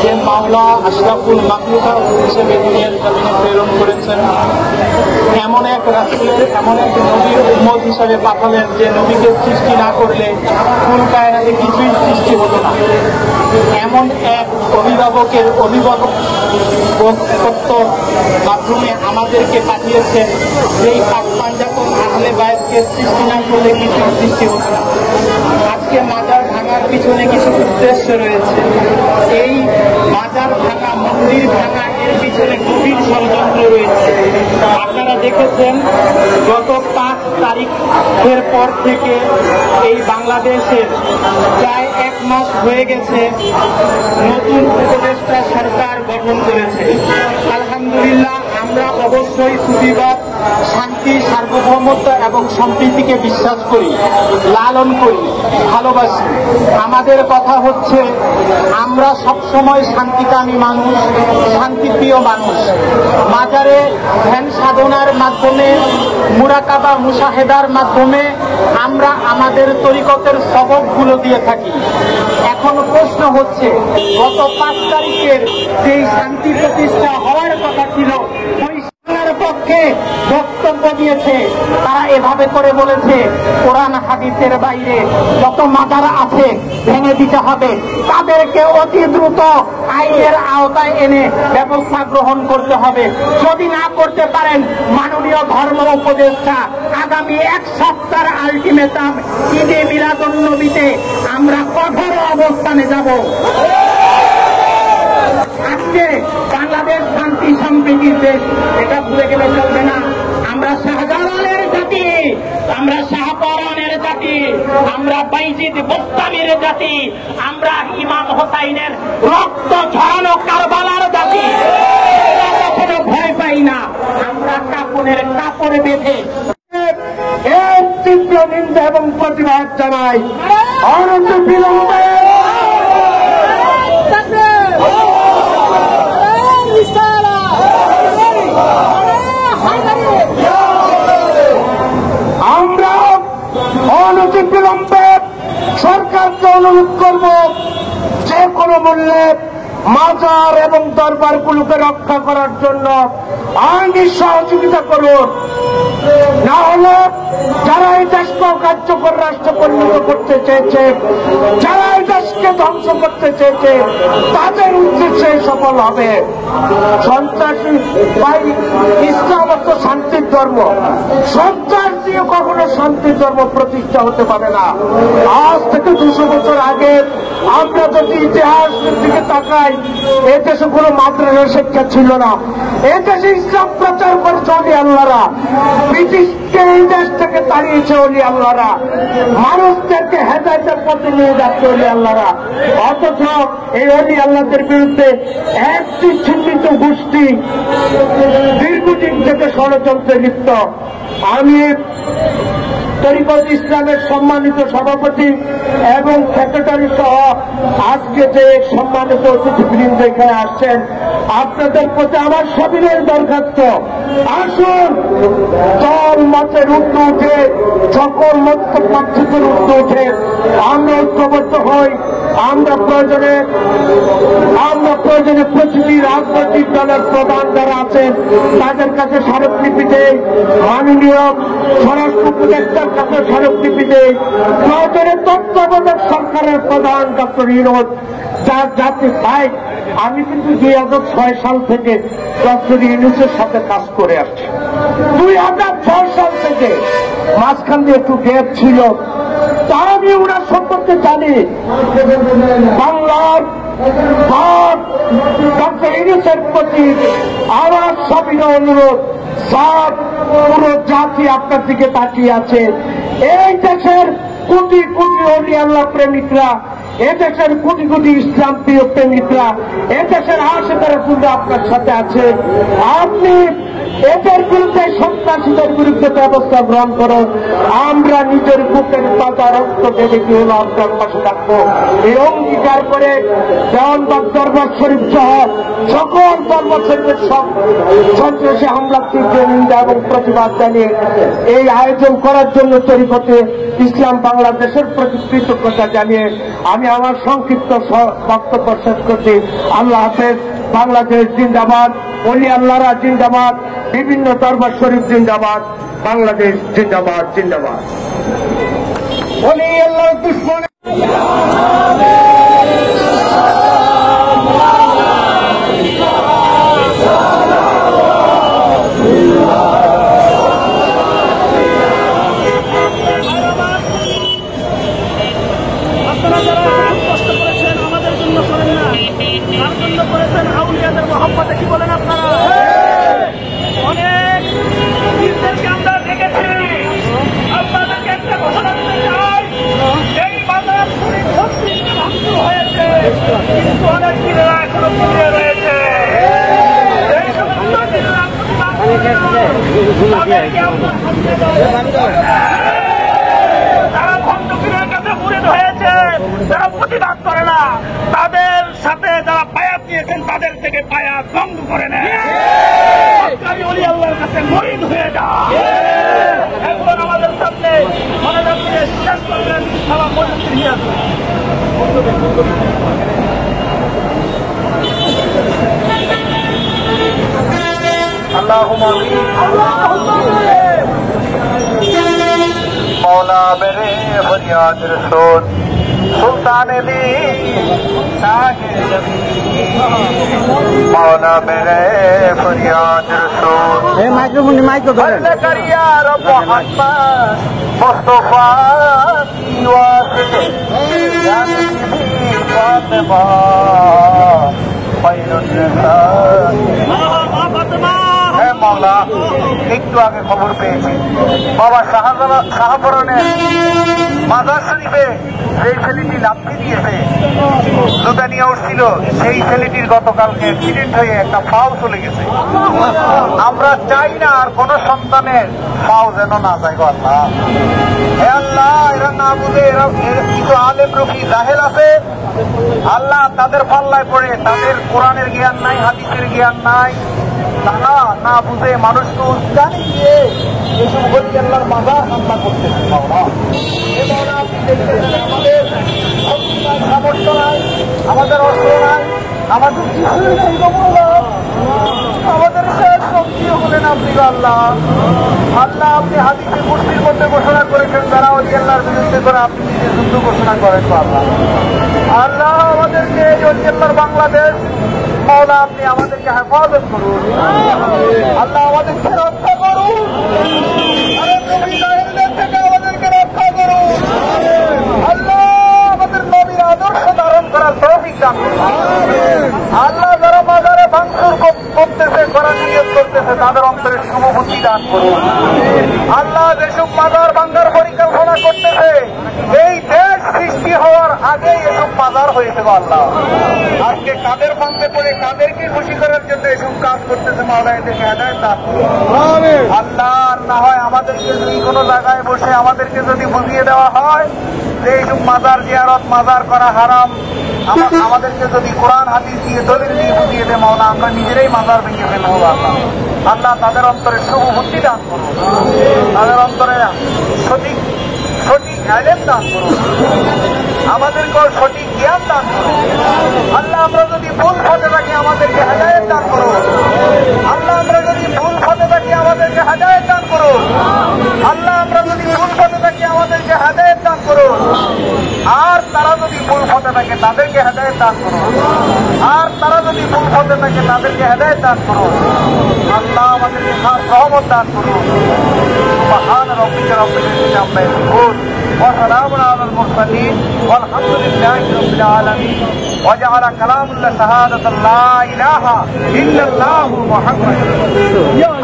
যে মাওলা আশরাফুল মাখলুকাত হিসেবে দুনিয়ার জমিনে প্রেরণ করেছেন, এমন এক রাসূলের, এমন এক নবীর উম্মত হিসাবে পাঠালেন যে নবীকে সৃষ্টি না করলে কুল কায়নাতে কিছুই সৃষ্টি হতো না। এমন এক অভিভাবকের অভিভাবকত্বর মাধ্যমে আমাদেরকে পাঠিয়েছেন, যেই পাক পাঞ্জাতন আহলে বায়তকে সৃষ্টি না করলে কিছু সৃষ্টি হতো না। আজকে মাজার ভাঙার পিছনে কিছু উদ্দেশ্য রয়েছে। এই মাজার ভাঙা, মন্দির ভাঙা, এর পিছনে গভীর ষড়যন্ত্র রয়েছে। আপনারা দেখেছেন গত 5 তারিখের পর থেকে এই বাংলাদেশের প্রায় 1 মাস হয়ে গেছে নতুন উপদেষ্টা সরকার গঠন করেছে। আলহামদুলিল্লাহ, আমরা অবশ্যই সুফিবাদ, শান্তি, সার্বভৌমত্ব এবং সম্প্রীতিকে বিশ্বাস করি, লালন করি, ভালোবাসি। আমাদের কথা হচ্ছে, আমরা সবসময় শান্তিকামী মানুষ, শান্তিপ্রিয় মানুষ। মাজারে ধ্যান সাধনার মাধ্যমে, মুরাকাবা মুশাহেদার মাধ্যমে আমরা আমাদের তরিকতের সবকগুলো দিয়ে থাকি। এখন প্রশ্ন হচ্ছে, গত 5 তারিখের যেই শান্তি প্রতিষ্ঠা হওয়ার কথা ছিল, ওই পক্ষে বক্তব্য দিয়েছে, তারা এভাবে করে বলেছে কোরআন হাদিসের বাইরে যত মাজার আছে ভেঙে দিতে হবে, তাদেরকে অতি দ্রুত আইনের আওতায় এনে ব্যবস্থা গ্রহণ করতে হবে। যদি না করতে পারেন, মাননীয় ধর্ম উপদেষ্টা আগামী 1 সপ্তাহের আলটিমেটাম ঈদে মিলাদুন্নবীতে আমরা কঠোর অবস্থানে যাব। আজকে বাংলাদেশ শান্তি সম্প্রীতির দেশ, এটা ভুলে গেলে চলবে না। আমরা শাহজালালের জাতি, আমরা শাহপরানের জাতি, আমরা বাইজিদ বোস্তামির জাতি, আমরা ইমাম হোসাইনের রক্ত ঝরানো কারবালার জাতি। কখনো ভয় পাই না। আমরা কাপড়ের কাপড় বেঁধে এর তীব্র নিন্দা এবং প্রতিবাদ জানাই। অনন্ত বিলম্বে আমরা অনতিবিলম্বে সরকারকে অনুরোধ করব, যে কোনো মূল্যে মাজার এবং দরবারগুলোকে রক্ষা করার জন্য আইনি সহযোগিতা করুন। না হলে যারা এই দেশকে কার্যকর রাষ্ট্র পরিণত করতে চেয়েছে, যারা এই দেশকে ধ্বংস করতে চেয়েছে, তাদের উদ্দেশ্যে সফল হবে। সন্ত্রাসী ইসলাম তো শান্তির ধর্ম, সন্ত্রাস দিয়ে কখনো শান্তির ধর্ম প্রতিষ্ঠা হতে পারে না। আজ থেকে 200 বছর আগে আমরা যদি ইতিহাসের দিকে তাকাই, এদেশে কোনো মাদ্রাসা শিক্ষা ছিল না। এদেশে ইসলাম প্রচার করেছে অলি আল্লাহরা, ব্রিটিশকে এই দেশ থেকে তাড়িয়েছে অলি আল্লাহরা, মানুষদেরকে হেদায়েতের পথে নিয়ে যাচ্ছে অলি আল্লাহরা। অথচ এই অলি আল্লাহদের বিরুদ্ধে একটি চিহ্নিত গোষ্ঠী দীর্ঘদিন থেকে ষড়যন্ত্রে লিপ্ত। আমি তরিকত ইসলামের সম্মানিত সভাপতি এবং সেক্রেটারি সহ আজকে যে সম্মানিত অতিথিবৃন্দ এখানে আসছেন, আপনাদের প্রতি আমার সবিনয় দরখাস্ত, আসুন দল মতের ঊর্ধ্বে উঠে, সকল মত পার্থক্যের ঊর্ধ্বে উঠে আমরা ঐক্যবদ্ধ হই। আমরা প্রয়োজনে প্রতিটি রাজনৈতিক দলের প্রধান যারা আছেন তাদের কাছে স্মারকলিপি দেই, মাননীয় স্বরাষ্ট্র উপদেষ্টার কাছে স্মারকলিপি দেই, প্রয়োজনে তত্ত্বাবধায়ক সরকারের প্রধান ডক্টর ইউনূস, যার জাতি ভাই। আমি কিন্তু 2006 সাল থেকে ডক্টর ইউনূসের সাথে কাজ করে আসছি। 2006 সাল থেকে মাঝখান দিয়ে একটু গ্যাপ ছিল, তা আমি ওনার সম্পর্কে জানি। বাংলার ডক্টর ইউনূসের প্রতি আমার সবিনয় অনুরোধ, সব পুরো জাতি আপনার দিকে তাকিয়ে আছে। এই দেশের কোটি কোটি অলি আল্লাহ প্রেমিকরা, এদেশের কোটি কোটি ইসলাম প্রিয় প্রেমিকরা, এদেশের আশেপাশে শুধু আপনার সাথে আছে। আপনি এদের বিরুদ্ধে, সন্ত্রাসীদের বিরুদ্ধে ব্যবস্থা গ্রহণ করুন। আমরা নিজের বুকের তাজা রক্ত দেবে কি হলো আপনার পাশে থাকবো, এই অঙ্গীকার করে দেওয়ানবাগ দরবার শরীফ সহ সকল দরবার শরীফের সব সন্ত্রাসী হামলার তীব্র নিন্দা এবং প্রতিবাদ জানিয়ে এই আয়োজন করার জন্য তরিকতে ইসলাম বাংলাদেশের প্রতি কৃতজ্ঞতা জানিয়ে আমি আমার সংক্ষিপ্ত বক্তব্য শেষ করছি। আল্লাহ হাফেজ। বাংলাদেশ জিন্দাবাদ, ওলি আল্লাহরা জিন্দাবাদ, বিভিন্ন দরবার শরীফ জিন্দাবাদ, বাংলাদেশ জিন্দাবাদ জিন্দাবাদ। ওলি আল্লাহ দুশ্মন মোহাম্মদে কি বলেন আপনারা? অনেক বীরদেরকে আমরা দেখেছি। আপনাদেরকে একটা ঘোষণা দিতে চাই, এই বাজার ধ্বংস হয়েছে, কিন্তু অনেক বীরেরা এখনো পুড়িয়ে রয়েছে। এই সমস্ত বীরেরা তাদেরকে আমরা যারা ভণ্ডপীরের কাছে মুরিদ হয়েছে, যারা প্রতিবাদ করে না, তাদের সাথে যারা বায়াত দিয়েছেন তাদের থেকে বায়াত বন্ধ করে নেয়। ওলি আল্লাহর কাছে মুরিদ হয়ে যায়। এখন আমাদের সামনে মনে রাখতে শেষ করবেন সারা মজুর হিয়াজ। আল্লাহুম্মা मौला मेरे फरियाद रसूल सुल्तान अली मौला मेरे फरियाद रसूल करिया रब मोहम्मद मुस्तफा की वास्ते या नबी फातिमा মাওলা একটু আগে খবর পেয়েছি বাবা শাহপরনের মাজার শরীফে সেই ছেলেটি লাফি দিয়েছে, জুতা নিয়ে উঠছিল, সেই ছেলেটির গতকালকে অ্যাক্সিডেন্ট হয়ে একটা পাও চলে গেছে। আমরা চাই না আর কোন সন্তানের পাও যেন না যায় গো আল্লাহ। হে আল্লাহ, এরা না বুঝে, এরা কিছু আলেম রফি জাহেল আছে আল্লাহ, তাদের পাল্লায় পড়ে, তাদের কোরআনের জ্ঞান নাই, হাদিসের জ্ঞান নাই, তারা না বুঝে মানুষকে উস্কানি দিয়ে এসব বলি আল্লাহর মাজার হামলা করতেছে। আমাদের সামর্থ্য নাই, আমাদের অস্ত্র নাই, আমাদের কিছুই নেই, আমাদের শেষ শক্তিও বলেন আপনি আল্লাহ। আল্লাহ, আপনি হাদিসে কুরসির মধ্যে ঘোষণা করেছেন যারা ওলি আল্লাহর বিরুদ্ধে করে আপনি নিজে যুদ্ধ ঘোষণা করেন আল্লাহ। আল্লাহ, আমাদেরকে এই ওলি আল্লাহর বাংলাদেশ মাওলা আপনি আমাদেরকে হেফাজত করুন। আল্লাহ, আমাদেরকে রক্ষা করুন, থেকে আমাদেরকে রক্ষা করুন। আল্লাহ, আমাদের নবীর আদর্শ ধারণ করার তৌফিক দান করুন। আল্লাহ, যারা মাজারে ভাঙচুর করতেছে, করার নিয়ত করতেছে, তাদের অন্তরে শুভবুদ্ধি দান করুন। আল্লাহ, যেসব মাজার ভাঙার পরিকল্পনা করতেছে, এই দেশ সৃষ্টি হওয়ার আগেই এসব মাজার হয়েছে আল্লাহ। আজকে কাদের ভাঙতে পড়ে কাদেরকে খুশি করার জন্য এসব কাজ করতেছে, মাওলা এদেরকে হেদায়েত দান করুন। আল্লাহ, না হয় আমাদেরকে যদি কোনো জায়গায় বসে আমাদেরকে যদি বুঝিয়ে দেওয়া হয় যে এইসব মাজার জিয়ারত, মাজার করা হারাম, আমাদেরকে যদি কোরআন হাদিস দিয়ে দলিল দিয়ে বুঝিয়ে দেয় মাওলা, আমরা নিজেরাই মাজার ভেঙে ফেলবো আল্লাহ। আল্লাহ, তাদের অন্তরে শুভবুদ্ধি দান করুন, তাদের অন্তরে সঠিক ইলম দান করুন, আমাদেরকে সঠিক জ্ঞান দান করুন। আল্লাহ, আমরা যদি ভুল পথে থাকি আমাদেরকে হেদায়েত দান করুন। আল্লাহ, আমরা যদি ভুল পথে থাকি আমাদেরকে হেদায়েত দান করুন। আল্লাহ, আমরা যদি ভুল পথে থাকি আমাদেরকে হেদায়েত দান করুন। আর তারা যদি ভুল পথে থাকে তাদেরকে হেদায়েত দান করুন। আর তারা যদি ভুল পথে থাকে তাদেরকে হেদায়েত দান করুন। আল্লাহ, আমাদেরকে খাস রহমত দান করুন। সুবহান রাব্বিকা রাব্বিল ইজ্জাতি আম্মা ইয়াসিফুন ওয়া সালামুন আলাল মুরসালিন ওয়ালহামদুলিল্লাহি রাব্বিল আলামিন ওয়া জাআলা কালামুল্লাহ শাহাদাতান লা ইলাহা ইল্লাল্লাহু মুহাম্মাদুর রাসূলুল্লাহ।